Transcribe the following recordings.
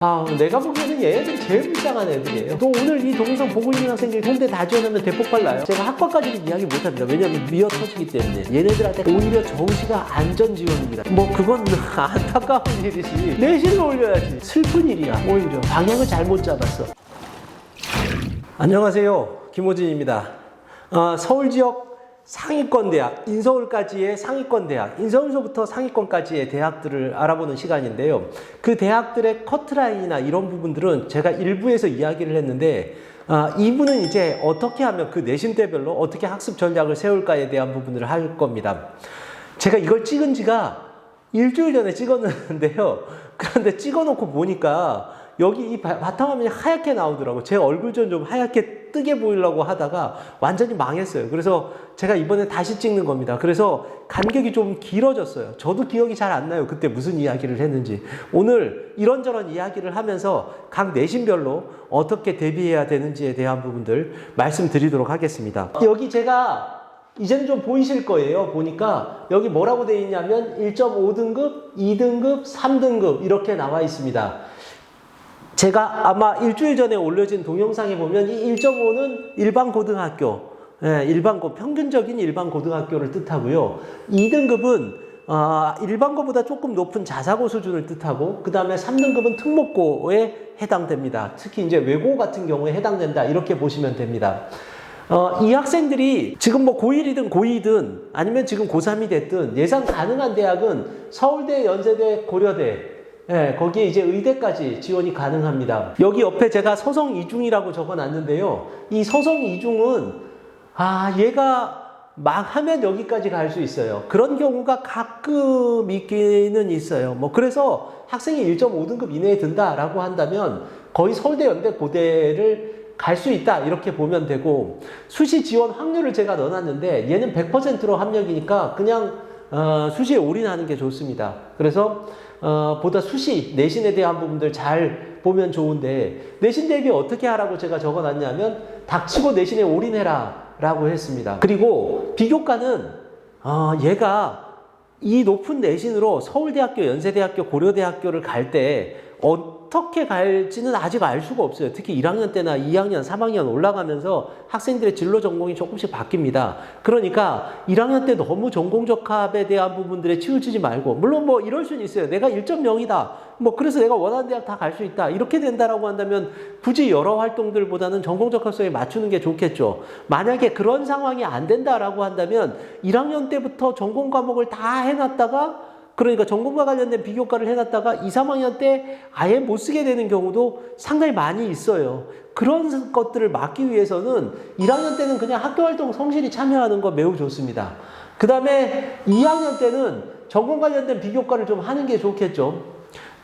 내가 보기에는 얘네들이 제일 불쌍한 애들이에요. 또 오늘 이 동영상 보고 있는 학생들이 홍대 다 지원하면 대폭발 나요. 제가 학과까지는 이야기 못합니다. 왜냐하면 미어 터지기 때문에. 얘네들한테 오히려 정시가 안전 지원입니다. 그건 안타까운 일이지. 내신을 올려야지. 슬픈 일이야. 오히려 방향을 잘못 잡았어. 안녕하세요, 김호진입니다. 서울 지역 상위권 대학, 인서울까지의 상위권 대학, 인서울서부터 상위권까지의 대학들을 알아보는 시간인데요. 그 대학들의 커트라인이나 이런 부분들은 제가 1부에서 이야기를 했는데 2부는 이제 어떻게 하면 그 내신대별로 어떻게 학습 전략을 세울까에 대한 부분을 할 겁니다. 제가 이걸 찍은 지가 일주일 전에 찍었는데요. 그런데 찍어놓고 보니까 여기 이 바탕화면이 하얗게 나오더라고요. 제 얼굴 좀 하얗게 뜨게 보이려고 하다가 완전히 망했어요. 그래서 제가 이번에 다시 찍는 겁니다. 그래서 간격이 좀 길어졌어요. 저도 기억이 잘 안 나요. 그때 무슨 이야기를 했는지. 오늘 이런저런 이야기를 하면서 각 내신별로 어떻게 대비해야 되는지에 대한 부분들 말씀드리도록 하겠습니다. 여기 제가 이제는 좀 보이실 거예요. 보니까 여기 뭐라고 되어 있냐면 1.5등급, 2등급, 3등급 이렇게 나와 있습니다. 제가 아마 일주일 전에 올려진 동영상에 보면 이 1.5는 일반 고등학교, 평균적인 일반 고등학교를 뜻하고요. 2등급은 일반 고보다 조금 높은 자사고 수준을 뜻하고, 그 다음에 3등급은 특목고에 해당됩니다. 특히 이제 외고 같은 경우에 해당된다, 이렇게 보시면 됩니다. 이 학생들이 지금 고1이든 고2든 아니면 지금 고3이 됐든 예상 가능한 대학은 서울대, 연세대, 고려대, 거기에 이제 의대까지 지원이 가능합니다. 여기 옆에 제가 서성 이중이라고 적어놨는데요. 이 서성 이중은 얘가 막 하면 여기까지 갈 수 있어요. 그런 경우가 가끔 있기는 있어요. 그래서 학생이 1.5등급 이내에 든다라고 한다면 거의 서울대, 연대, 고대를 갈 수 있다, 이렇게 보면 되고, 수시 지원 확률을 제가 넣어놨는데 얘는 100%로 합격이니까 그냥 수시에 올인하는 게 좋습니다. 그래서 보다 수시, 내신에 대한 부분들 잘 보면 좋은데, 내신 대비 어떻게 하라고 제가 적어놨냐면 닥치고 내신에 올인해라 라고 했습니다. 그리고 비교과는 얘가 이 높은 내신으로 서울대학교, 연세대학교, 고려대학교를 갈 때 어떻게 갈지는 아직 알 수가 없어요. 특히 1학년 때나 2학년, 3학년 올라가면서 학생들의 진로 전공이 조금씩 바뀝니다. 그러니까 1학년 때 너무 전공적합에 대한 부분들에 치우치지 말고, 물론 이럴 수는 있어요. 내가 1.0이다. 그래서 내가 원하는 대학 다 갈 수 있다. 이렇게 된다라고 한다면 굳이 여러 활동들보다는 전공적합성에 맞추는 게 좋겠죠. 만약에 그런 상황이 안 된다라고 한다면 1학년 때부터 전공 과목을 다 해놨다가, 그러니까 전공과 관련된 비교과를 해놨다가 2, 3학년 때 아예 못 쓰게 되는 경우도 상당히 많이 있어요. 그런 것들을 막기 위해서는 1학년 때는 그냥 학교활동 성실히 참여하는 거 매우 좋습니다. 그 다음에 2학년 때는 전공 관련된 비교과를 좀 하는 게 좋겠죠.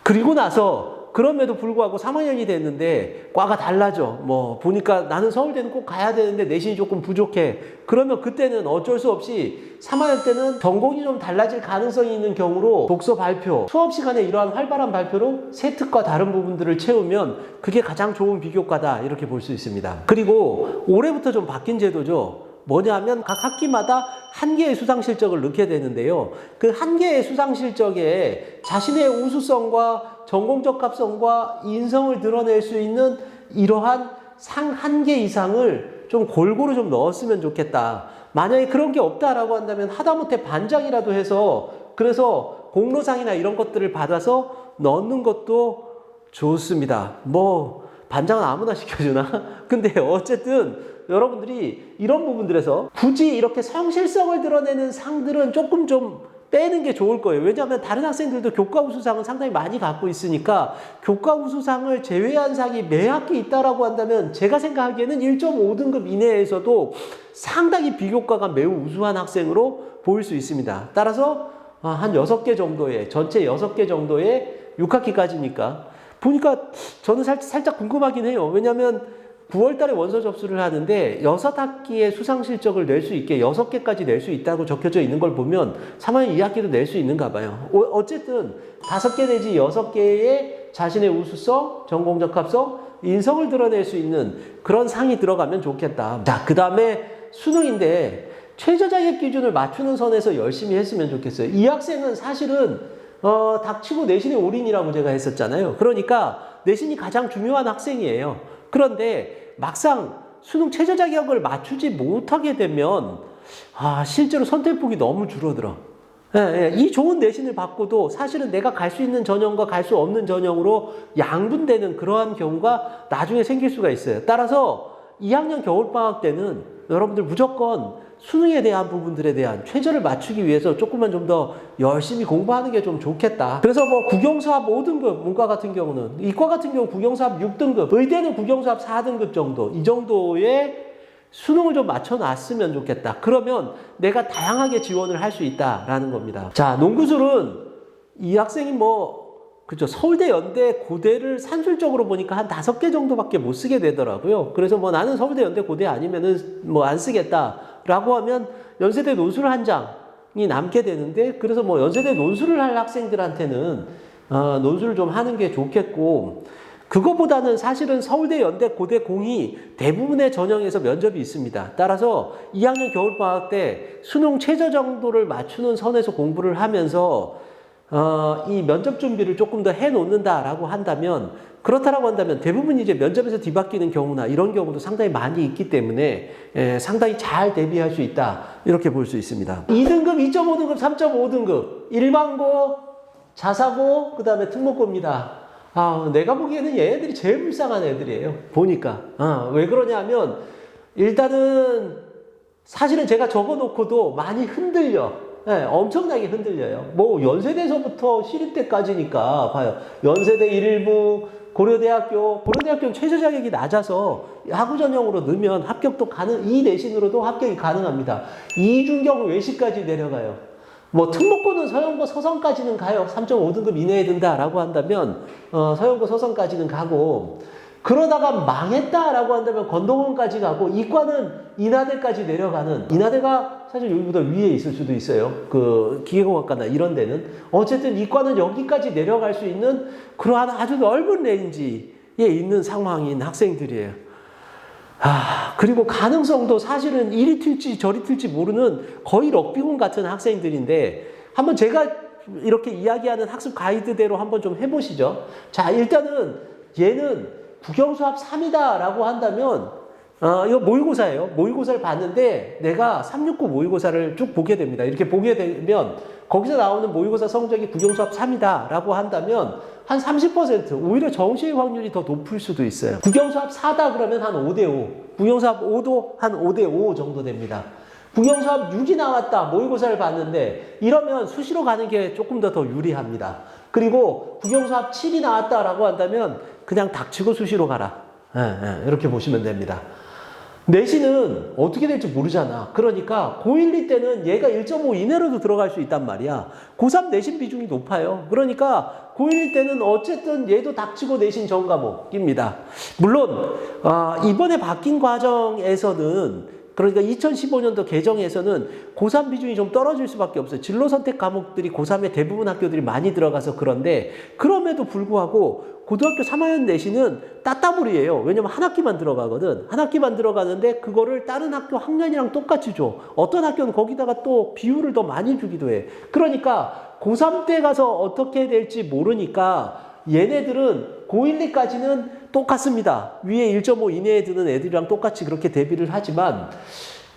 그리고 나서 그럼에도 불구하고 3학년이 됐는데 과가 달라져. 보니까 나는 서울대는 꼭 가야 되는데 내신이 조금 부족해. 그러면 그때는 어쩔 수 없이 3학년 때는 전공이 좀 달라질 가능성이 있는 경우로 독서 발표, 수업 시간에 이러한 활발한 발표로 세특과 다른 부분들을 채우면 그게 가장 좋은 비교과다, 이렇게 볼 수 있습니다. 그리고 올해부터 좀 바뀐 제도죠. 뭐냐면 각 학기마다 한 개의 수상 실적을 넣게 되는데요. 그 한 개의 수상 실적에 자신의 우수성과 전공적합성과 인성을 드러낼 수 있는 이러한 상 한 개 이상을 좀 골고루 좀 넣었으면 좋겠다. 만약에 그런 게 없다라고 한다면 하다못해 반장이라도 해서, 그래서 공로상이나 이런 것들을 받아서 넣는 것도 좋습니다. 반장은 아무나 시켜주나? 근데 어쨌든 여러분들이 이런 부분들에서 굳이 이렇게 성실성을 드러내는 상들은 조금 좀 빼는 게 좋을 거예요. 왜냐하면 다른 학생들도 교과 우수상은 상당히 많이 갖고 있으니까 교과 우수상을 제외한 상이 매 학기 있다라고 한다면 제가 생각하기에는 1.5등급 이내에서도 상당히 비교과가 매우 우수한 학생으로 보일 수 있습니다. 따라서 한 6개 정도의, 전체 6개 정도의 6학기까지니까 보니까 저는 살짝 궁금하긴 해요. 왜냐하면 9월 달에 원서 접수를 하는데 6학기의 수상 실적을 낼 수 있게 6개까지 낼 수 있다고 적혀져 있는 걸 보면 3학년 2학기도 낼 수 있는가 봐요. 어쨌든 5개 내지 6개의 자신의 우수성, 전공적합성, 인성을 드러낼 수 있는 그런 상이 들어가면 좋겠다. 자, 그 다음에 수능인데 최저 자격 기준을 맞추는 선에서 열심히 했으면 좋겠어요. 이 학생은 사실은 닥치고 내신에 올인이라고 제가 했었잖아요. 그러니까 내신이 가장 중요한 학생이에요. 그런데 막상 수능 최저 자격을 맞추지 못하게 되면 실제로 선택폭이 너무 줄어들어. 이 좋은 내신을 받고도 사실은 내가 갈 수 있는 전형과 갈 수 없는 전형으로 양분되는 그러한 경우가 나중에 생길 수가 있어요. 따라서 2학년 겨울방학 때는 여러분들 무조건 수능에 대한 부분들에 대한 최저를 맞추기 위해서 조금만 좀 더 열심히 공부하는 게 좀 좋겠다. 그래서 뭐 국영수합 5등급, 문과 같은 경우는, 이과 같은 경우 국영수합 6등급, 의대는 국영수합 4등급 정도, 이 정도의 수능을 좀 맞춰놨으면 좋겠다. 그러면 내가 다양하게 지원을 할 수 있다라는 겁니다. 자, 농구술은 이 학생이 그죠. 서울대, 연대, 고대를 산술적으로 보니까 한 5개 정도밖에 못 쓰게 되더라고요. 그래서 나는 서울대, 연대, 고대 아니면은 안 쓰겠다라고 하면 연세대 논술 한 장이 남게 되는데, 그래서 연세대 논술을 할 학생들한테는 논술을 좀 하는 게 좋겠고, 그거보다는 사실은 서울대, 연대, 고대 공이 대부분의 전형에서 면접이 있습니다. 따라서 2학년 겨울방학 때 수능 최저 정도를 맞추는 선에서 공부를 하면서 이 면접 준비를 조금 더 해놓는다라고 한다면, 그렇다라고 한다면 대부분 이제 면접에서 뒤바뀌는 경우나 이런 경우도 상당히 많이 있기 때문에 상당히 잘 대비할 수 있다, 이렇게 볼 수 있습니다. 2등급, 2.5등급, 3.5등급 일반고, 자사고, 그 다음에 특목고입니다. 내가 보기에는 얘네들이 제일 불쌍한 애들이에요. 보니까. 왜 그러냐면, 일단은, 사실은 제가 적어 놓고도 많이 흔들려. 엄청나게 흔들려요. 연세대에서부터 시립대까지니까, 봐요. 연세대 1일부, 고려대학교는 최저 자격이 낮아서 하구 전형으로 넣으면 합격도 이 내신으로도 합격이 가능합니다. 이중경 외시까지 내려가요. 특목고는 서영고 서성까지는 가요. 3.5등급 이내에 든다라고 한다면, 서영고 서성까지는 가고, 그러다가 망했다라고 한다면 건동원까지 가고, 이과는 인하대까지 내려가는, 인하대가 사실 여기보다 위에 있을 수도 있어요. 기계공학과나 이런 데는. 어쨌든 이과는 여기까지 내려갈 수 있는 그러한 아주 넓은 레인지에 있는 상황인 학생들이에요. 그리고 가능성도 사실은 이리 튈지 저리 튈지 모르는 거의 럭비공 같은 학생들인데, 한번 제가 이렇게 이야기하는 학습 가이드대로 한번 좀 해보시죠. 자, 일단은 얘는 국영수합 3이다라고 한다면, 이거 모의고사예요. 모의고사를 봤는데 내가 369 모의고사를 쭉 보게 됩니다. 이렇게 보게 되면 거기서 나오는 모의고사 성적이 국영수합 3이다라고 한다면 한 30%, 오히려 정시의 확률이 더 높을 수도 있어요. 국영수합 4다 그러면 한 5대5, 국영수합 5도 한 5대5 정도 됩니다. 국영수합 6이 나왔다, 모의고사를 봤는데, 이러면 수시로 가는 게 조금 더 유리합니다. 그리고 국영수합 7이 나왔다라고 한다면 그냥 닥치고 수시로 가라. 이렇게 보시면 됩니다. 내신은 어떻게 될지 모르잖아. 그러니까 고1, 2 때는 얘가 1.5 이내로도 들어갈 수 있단 말이야. 고3 내신 비중이 높아요. 그러니까 고1, 2 때는 어쨌든 얘도 닥치고 내신 전 과목입니다. 물론 이번에 바뀐 과정에서는, 그러니까 2015년도 개정에서는 고3 비중이 좀 떨어질 수밖에 없어요. 진로 선택 과목들이 고3에 대부분 학교들이 많이 들어가서 그런데, 그럼에도 불구하고 고등학교 3학년 내신은 따따블이에요. 왜냐면 한 학기만 들어가거든. 한 학기만 들어가는데 그거를 다른 학교 학년이랑 똑같이 줘. 어떤 학교는 거기다가 또 비율을 더 많이 주기도 해. 그러니까 고3 때 가서 어떻게 될지 모르니까 얘네들은 고1, 2까지는 똑같습니다. 위에 1.5 이내에 드는 애들이랑 똑같이 그렇게 대비를 하지만,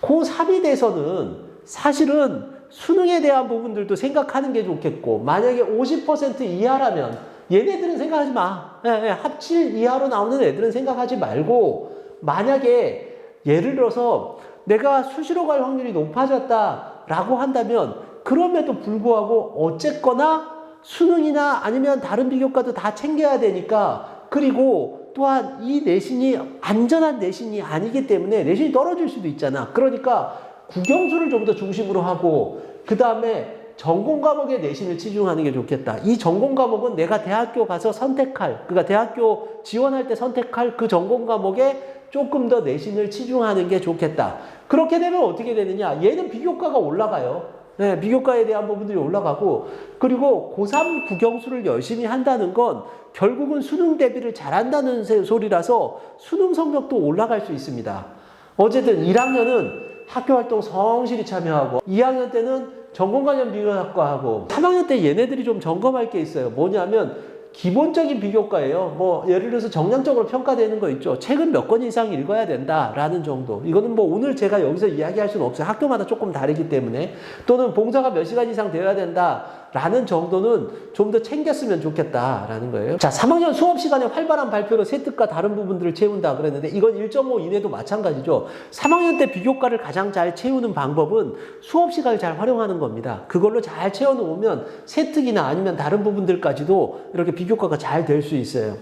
고3이 돼서는 사실은 수능에 대한 부분들도 생각하는 게 좋겠고, 만약에 50% 이하라면 얘네들은 생각하지 마. 합칠 이하로 나오는 애들은 생각하지 말고, 만약에 예를 들어서 내가 수시로 갈 확률이 높아졌다라고 한다면, 그럼에도 불구하고 어쨌거나 수능이나 아니면 다른 비교과도 다 챙겨야 되니까, 그리고 또한 이 내신이 안전한 내신이 아니기 때문에 내신이 떨어질 수도 있잖아. 그러니까 국영수를 좀 더 중심으로 하고, 그 다음에 전공 과목의 내신을 치중하는 게 좋겠다. 이 전공 과목은 내가 대학교 가서 선택할, 그러니까 대학교 지원할 때 선택할 그 전공 과목에 조금 더 내신을 치중하는 게 좋겠다. 그렇게 되면 어떻게 되느냐? 얘는 비교과가 올라가요. 비교과에 대한 부분들이 올라가고, 그리고 고3 국영수를 열심히 한다는 건 결국은 수능 대비를 잘한다는 소리라서 수능 성적도 올라갈 수 있습니다. 어쨌든 1학년은 학교활동 성실히 참여하고, 2학년 때는 전공관련 비교학과하고 3학년 때 얘네들이 좀 점검할 게 있어요. 뭐냐면 기본적인 비교과예요. 뭐 예를 들어서 정량적으로 평가되는 거 있죠. 책은 몇 권 이상 읽어야 된다라는 정도. 이거는 뭐 오늘 제가 여기서 이야기할 수는 없어요. 학교마다 조금 다르기 때문에. 또는 봉사가 몇 시간 이상 되어야 된다라는 정도는 좀 더 챙겼으면 좋겠다라는 거예요. 자, 3학년 수업 시간에 활발한 발표로 세특과 다른 부분들을 채운다 그랬는데 이건 1.5 이내도 마찬가지죠. 3학년 때 비교과를 가장 잘 채우는 방법은 수업 시간을 잘 활용하는 겁니다. 그걸로 잘 채워놓으면 세특이나 아니면 다른 부분들까지도 이렇게 비교과가 잘 될 수 있어요.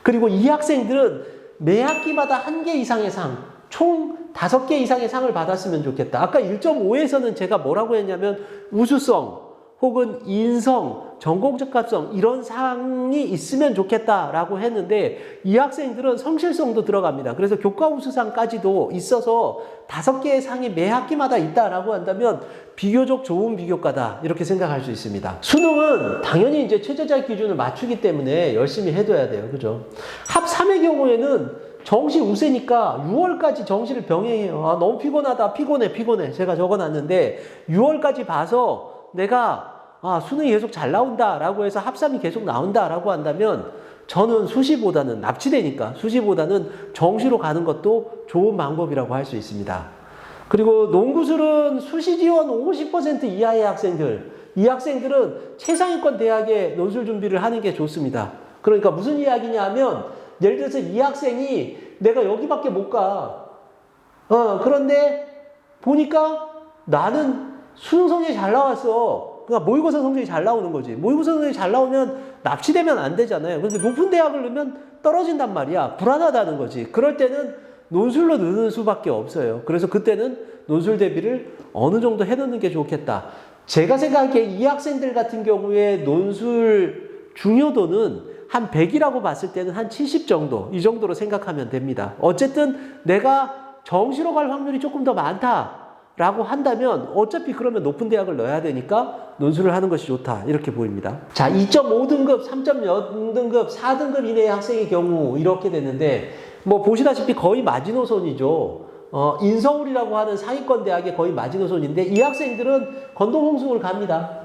그리고 이 학생들은 매 학기마다 1개 이상의 상, 총 5개 이상의 상을 받았으면 좋겠다. 아까 1.5에서는 제가 뭐라고 했냐면 우수성 혹은 인성, 전공적합성 이런 상이 있으면 좋겠다라고 했는데 이 학생들은 성실성도 들어갑니다. 그래서 교과 우수상까지도 있어서 5개의 상이 매 학기마다 있다라고 한다면 비교적 좋은 비교과다 이렇게 생각할 수 있습니다. 수능은 당연히 이제 최저자격 기준을 맞추기 때문에 열심히 해둬야 돼요. 그죠? 합 3의 경우에는 정시 우세니까 6월까지 정시를 병행해요. 아, 너무 피곤하다. 피곤해. 제가 적어놨는데 6월까지 봐서 내가 수능이 계속 잘 나온다라고 해서 합3이 계속 나온다라고 한다면 저는 수시보다는 납치되니까 수시보다는 정시로 가는 것도 좋은 방법이라고 할 수 있습니다. 그리고 농구술은 수시 지원 50% 이하의 학생들, 이 학생들은 최상위권 대학에 논술 준비를 하는 게 좋습니다. 그러니까 무슨 이야기냐 하면 예를 들어서 이 학생이 내가 여기밖에 못 가. 그런데 보니까 나는 수능 성적이 잘 나왔어. 그러니까 모의고사 성적이 잘 나오는 거지. 모의고사 성적이 잘 나오면 납치되면 안 되잖아요. 그런데 높은 대학을 넣으면 떨어진단 말이야. 불안하다는 거지. 그럴 때는 논술로 넣는 수밖에 없어요. 그래서 그때는 논술 대비를 어느 정도 해놓는 게 좋겠다. 제가 생각하기에 이 학생들 같은 경우에 논술 중요도는 한 100이라고 봤을 때는 한 70 정도, 이 정도로 생각하면 됩니다. 어쨌든 내가 정시로 갈 확률이 조금 더 많다라고 한다면 어차피 그러면 높은 대학을 넣어야 되니까 논술을 하는 것이 좋다. 이렇게 보입니다. 자, 2.5등급, 3.0등급, 4등급 이내의 학생의 경우 이렇게 되는데 뭐 보시다시피 거의 마지노선이죠. 인서울이라고 하는 상위권 대학의 거의 마지노선인데 이 학생들은 건동홍수를 갑니다.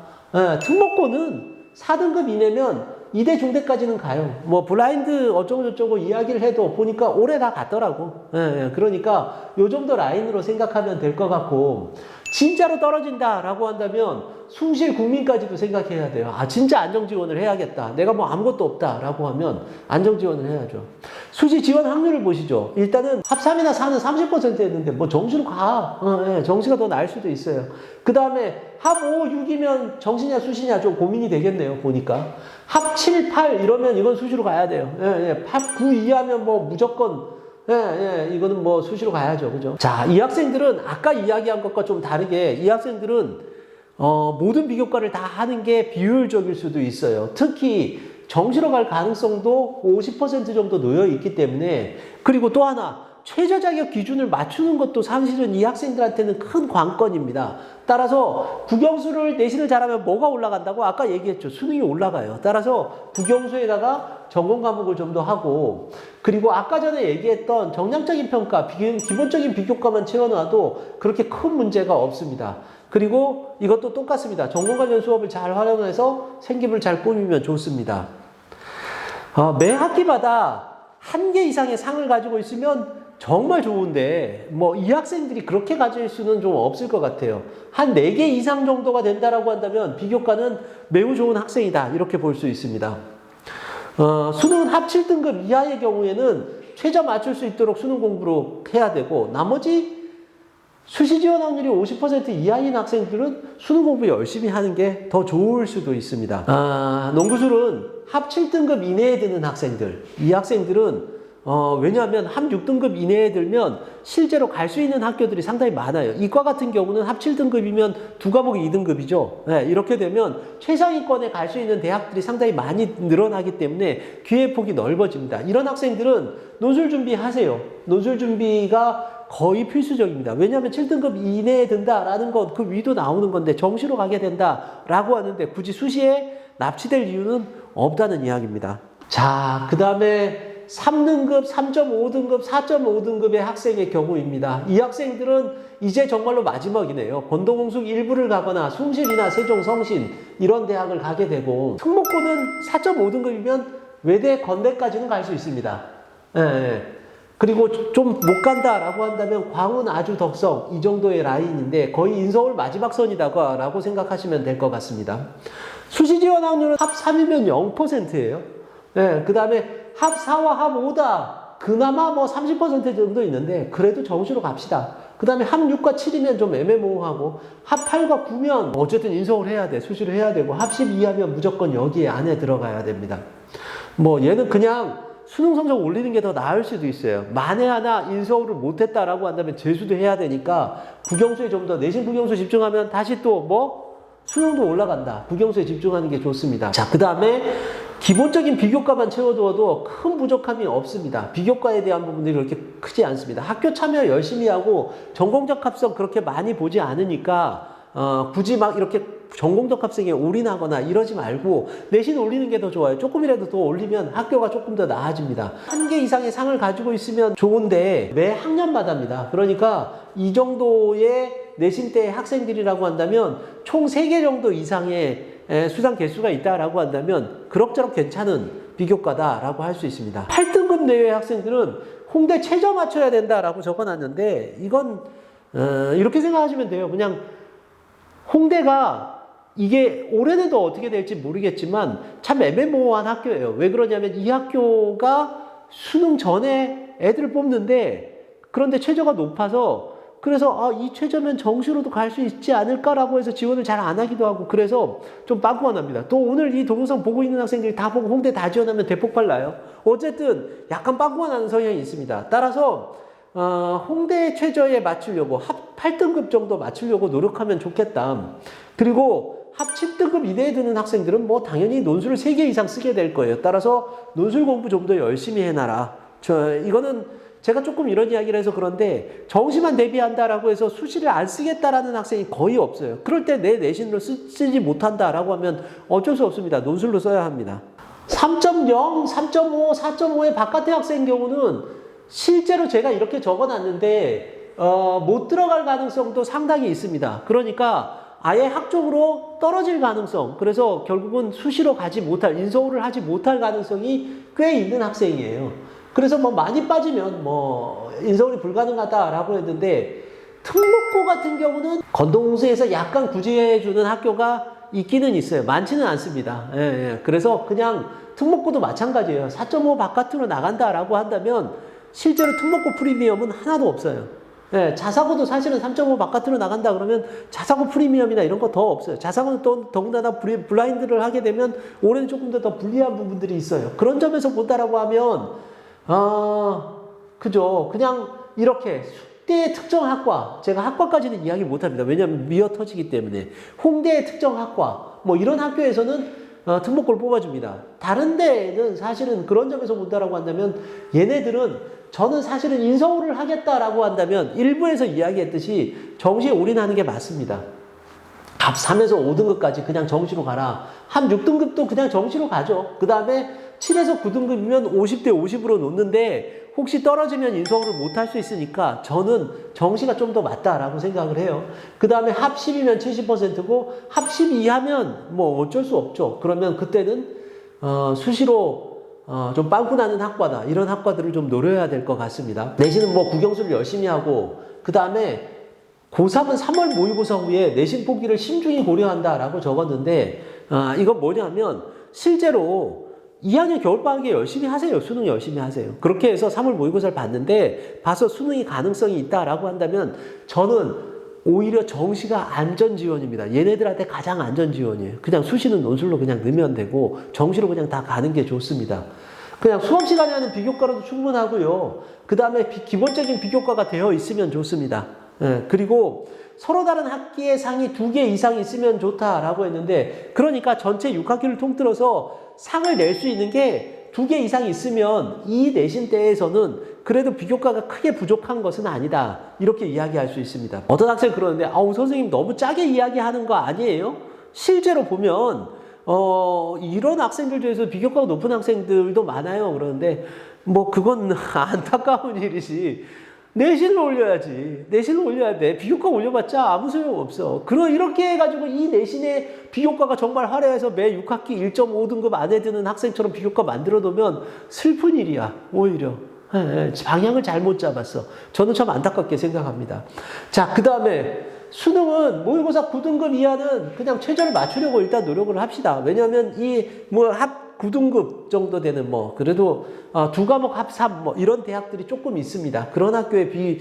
특목고는 4등급 이내면 이대 중대까지는 가요. 뭐 블라인드 어쩌고저쩌고 이야기를 해도 보니까 올해 다 갔더라고. 그러니까 요 정도 라인으로 생각하면 될 것 같고 진짜로 떨어진다라고 한다면 숭실 국민까지도 생각해야 돼요. 진짜 안정지원을 해야겠다. 내가 뭐 아무것도 없다라고 하면 안정지원을 해야죠. 수시 지원 확률을 보시죠. 일단은 합 3이나 4는 30%였는데 뭐 정시로 가. 정시가 더 나을 수도 있어요. 그 다음에 합 5, 6이면 정시냐 수시냐 좀 고민이 되겠네요. 보니까. 합 7, 8 이러면 이건 수시로 가야 돼요. 합 9 이하면 뭐 무조건 이거는 뭐 수시로 가야죠. 그죠? 자, 이 학생들은 아까 이야기한 것과 좀 다르게 이 학생들은 모든 비교과를 다 하는 게 비효율적일 수도 있어요. 특히 정시로 갈 가능성도 50% 정도 놓여 있기 때문에 그리고 또 하나 최저 자격 기준을 맞추는 것도 사실은 이 학생들한테는 큰 관건입니다. 따라서 국영수를 내신을 잘하면 뭐가 올라간다고? 아까 얘기했죠. 수능이 올라가요. 따라서 국영수에다가 전공 과목을 좀 더 하고 그리고 아까 전에 얘기했던 정량적인 평가, 기본적인 비교과만 채워놔도 그렇게 큰 문제가 없습니다. 그리고 이것도 똑같습니다. 전공 관련 수업을 잘 활용해서 생기부를 잘 꾸미면 좋습니다. 매 학기마다 1개 이상의 상을 가지고 있으면 정말 좋은데 뭐 이 학생들이 그렇게 가질 수는 좀 없을 것 같아요. 한 4개 이상 정도가 된다라고 한다면 비교과는 매우 좋은 학생이다 이렇게 볼 수 있습니다. 수능 합 7등급 이하의 경우에는 최저 맞출 수 있도록 수능 공부를 해야 되고 나머지 수시 지원 확률이 50% 이하인 학생들은 수능 공부 열심히 하는 게 더 좋을 수도 있습니다. 농구술은 합 7등급 이내에 드는 학생들, 이 학생들은 왜냐하면 합 6등급 이내에 들면 실제로 갈 수 있는 학교들이 상당히 많아요. 이과 같은 경우는 합 7등급이면 2과목이 2등급이죠. 이렇게 되면 최상위권에 갈 수 있는 대학들이 상당히 많이 늘어나기 때문에 기회 폭이 넓어집니다. 이런 학생들은 논술 준비하세요. 논술 준비가 거의 필수적입니다. 왜냐하면 7등급 이내에 든다라는 것, 그 위도 나오는 건데 정시로 가게 된다라고 하는데 굳이 수시에 납치될 이유는 없다는 이야기입니다. 자, 그 다음에 3등급, 3.5등급, 4.5등급의 학생의 경우입니다. 이 학생들은 이제 정말로 마지막이네요. 건도공숙 일부를 가거나 숭실이나 세종, 성신 이런 대학을 가게 되고, 특목고는 4.5등급이면 외대, 건대까지는 갈 수 있습니다. 예. 그리고 좀 못 간다라고 한다면 광운, 아주, 덕성 이 정도의 라인인데 거의 인서울 마지막 선이다라고 생각하시면 될 것 같습니다. 수시 지원 확률은 합 3이면 0%예요. 네, 그 다음에 합 4와 합 5다. 그나마 뭐 30% 정도 있는데 그래도 정시로 갑시다. 그 다음에 합 6과 7이면 좀 애매모호하고 합 8과 9면 어쨌든 인서울 해야 돼. 수시를 해야 되고 합 12하면 무조건 여기에 안에 들어가야 됩니다. 뭐 얘는 그냥 수능 성적 올리는 게 더 나을 수도 있어요. 만에 하나 인서울을 못했다라고 한다면 재수도 해야 되니까 국영수에 좀 더 내신 국영수 집중하면 다시 또 뭐 수능도 올라간다. 국영수에 집중하는 게 좋습니다. 자, 그 다음에 기본적인 비교과만 채워두어도 큰 부족함이 없습니다. 비교과에 대한 부분들이 그렇게 크지 않습니다. 학교 참여 열심히 하고 전공적 합성 그렇게 많이 보지 않으니까 굳이 막 이렇게 전공적 합성에 올인하거나 이러지 말고 내신 올리는 게 더 좋아요. 조금이라도 더 올리면 학교가 조금 더 나아집니다. 1개 이상의 상을 가지고 있으면 좋은데 매 학년마다입니다. 그러니까 이 정도의 내신 때 학생들이라고 한다면 총 3개 정도 이상의 수상 개수가 있다라고 한다면 그럭저럭 괜찮은 비교과다라고 할 수 있습니다. 8등급 내외의 학생들은 홍대 최저 맞춰야 된다라고 적어놨는데 이건 이렇게 생각하시면 돼요. 그냥 홍대가 이게 올해도 어떻게 될지 모르겠지만 참 애매모호한 학교예요. 왜 그러냐면 이 학교가 수능 전에 애들을 뽑는데 그런데 최저가 높아서 그래서 이 최저면 정시로도 갈 수 있지 않을까라고 해서 지원을 잘 안 하기도 하고 그래서 좀 빵꾸가 납니다. 또 오늘 이 동영상 보고 있는 학생들이 다 보고 홍대 다 지원하면 대폭발 나요. 어쨌든 약간 빵꾸가 나는 성향이 있습니다. 따라서 홍대 최저에 맞추려고 합 8등급 정도 맞추려고 노력하면 좋겠다. 그리고 합 10등급 이내에 드는 학생들은 뭐 당연히 논술을 3개 이상 쓰게 될 거예요. 따라서 논술 공부 좀 더 열심히 해놔라. 이거는 제가 조금 이런 이야기를 해서 그런데 정시만 대비한다라고 해서 수시를 안 쓰겠다라는 학생이 거의 없어요. 그럴 때 내 내신으로 쓰지 못한다라고 하면 어쩔 수 없습니다. 논술로 써야 합니다. 3.0, 3.5, 4.5의 바깥의 학생 경우는 실제로 제가 이렇게 적어놨는데 못 들어갈 가능성도 상당히 있습니다. 그러니까 아예 학적으로 떨어질 가능성, 그래서 결국은 수시로 가지 못할, 인서울을 하지 못할 가능성이 꽤 있는 학생이에요. 그래서 뭐 많이 빠지면 뭐 인서울이 불가능하다라고 했는데 특목고 같은 경우는 건동수에서 약간 구제해주는 학교가 있기는 있어요. 많지는 않습니다. 예. 그래서 그냥 특목고도 마찬가지예요. 4.5 바깥으로 나간다라고 한다면 실제로 특목고 프리미엄은 하나도 없어요. 예, 자사고도 사실은 3.5 바깥으로 나간다 그러면 자사고 프리미엄이나 이런 거 더 없어요. 자사고는 또 더군다나 블라인드를 하게 되면 올해는 조금 더 불리한 부분들이 있어요. 그런 점에서 본다라고 하면 그죠. 그냥 이렇게 숙대의 특정 학과, 제가 학과까지는 이야기 못합니다. 왜냐하면 미어 터지기 때문에 홍대의 특정 학과 뭐 이런 학교에서는 특목고를 뽑아줍니다. 다른 데는 사실은 그런 점에서 본다라고 한다면 얘네들은 저는 사실은 인서울을 하겠다라고 한다면 일부에서 이야기했듯이 정시에 올인하는 게 맞습니다. 합 3에서 5등급까지 그냥 정시로 가라. 합 6등급도 그냥 정시로 가죠. 그 다음에 7에서 9등급이면 50대 50으로 놓는데 혹시 떨어지면 인서울을 못할 수 있으니까 저는 정시가 좀 더 맞다라고 생각을 해요. 그 다음에 합 10이면 70%고 합 12 하면 뭐 어쩔 수 없죠. 그러면 그때는 수시로 좀 빵꾸 나는 학과다. 이런 학과들을 좀 노려야 될 것 같습니다. 내신은 뭐 국영수를 열심히 하고 그 다음에 고3은 3월 모의고사 후에 내신 포기를 신중히 고려한다라고 적었는데 이건 뭐냐면 실제로 2학년 겨울방학에 열심히 하세요. 수능 열심히 하세요. 그렇게 해서 3월 모의고사를 봤는데 봐서 수능이 가능성이 있다라고 한다면 저는 오히려 정시가 안전지원입니다. 얘네들한테 가장 안전지원이에요. 그냥 수시는 논술로 그냥 넣으면 되고 정시로 그냥 다 가는 게 좋습니다. 그냥 수업 시간에 하는 비교과로도 충분하고요. 그 다음에 기본적인 비교과가 되어 있으면 좋습니다. 예, 그리고 서로 다른 학기의 상이 2개 이상 있으면 좋다라고 했는데 그러니까 전체 6학기를 통틀어서 상을 낼 수 있는 게 2개 이상 있으면 이 내신 때에서는 그래도 비교과가 크게 부족한 것은 아니다. 이렇게 이야기할 수 있습니다. 어떤 학생이 그러는데 선생님 너무 짜게 이야기하는 거 아니에요? 실제로 보면 이런 학생들 중에서 비교과가 높은 학생들도 많아요. 그러는데 뭐 그건 안타까운 일이지. 내신을 올려야지. 내신을 올려야 돼. 비교과 올려봤자 아무 소용 없어. 이렇게 해가지고 이 내신의 비교과가 정말 화려해서 매 6학기 1.5등급 안에 드는 학생처럼 비교과 만들어 놓으면 슬픈 일이야. 오히려. 방향을 잘못 잡았어. 저는 참 안타깝게 생각합니다. 자, 그 다음에 수능은 모의고사 9등급 이하는 그냥 최저를 맞추려고 일단 노력을 합시다. 왜냐하면 합 9등급 정도 되는 그래도 두 과목 합 3 이런 대학들이 조금 있습니다. 그런 학교에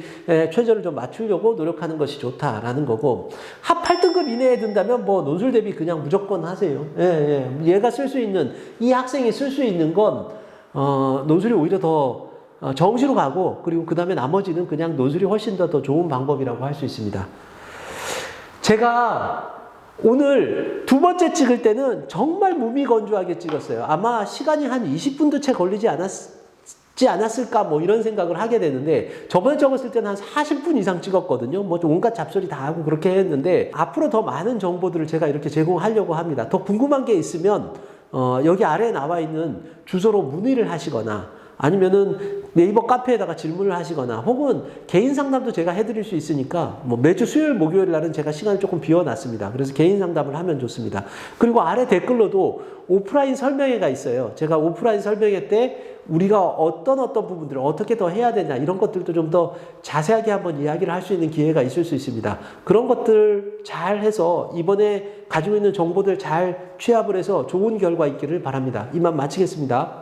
최저를 좀 맞추려고 노력하는 것이 좋다라는 거고, 합 8등급 이내에 든다면 논술 대비 그냥 무조건 하세요. 얘가 쓸 수 있는, 이 학생이 쓸 수 있는 건 논술이 오히려 더 정시로 가고, 그리고 그 다음에 나머지는 그냥 논술이 훨씬 더 좋은 방법이라고 할 수 있습니다. 제가 오늘 두 번째 찍을 때는 정말 무미건조하게 찍었어요. 아마 시간이 한 20분도 채 걸리지 않았을까 이런 생각을 하게 되는데, 저번에 찍었을 때는 한 40분 이상 찍었거든요. 온갖 잡소리 다 하고 그렇게 했는데, 앞으로 더 많은 정보들을 제가 이렇게 제공하려고 합니다. 더 궁금한 게 있으면 여기 아래에 나와 있는 주소로 문의를 하시거나, 아니면은 네이버 카페에다가 질문을 하시거나, 혹은 개인 상담도 제가 해드릴 수 있으니까 매주 수요일 목요일 날은 제가 시간을 조금 비워놨습니다. 그래서 개인 상담을 하면 좋습니다. 그리고 아래 댓글로도 오프라인 설명회가 있어요. 제가 오프라인 설명회 때 우리가 어떤 부분들을 어떻게 더 해야 되냐, 이런 것들도 좀 더 자세하게 한번 이야기를 할 수 있는 기회가 있을 수 있습니다. 그런 것들 잘 해서 이번에 가지고 있는 정보들 잘 취합을 해서 좋은 결과 있기를 바랍니다. 이만 마치겠습니다.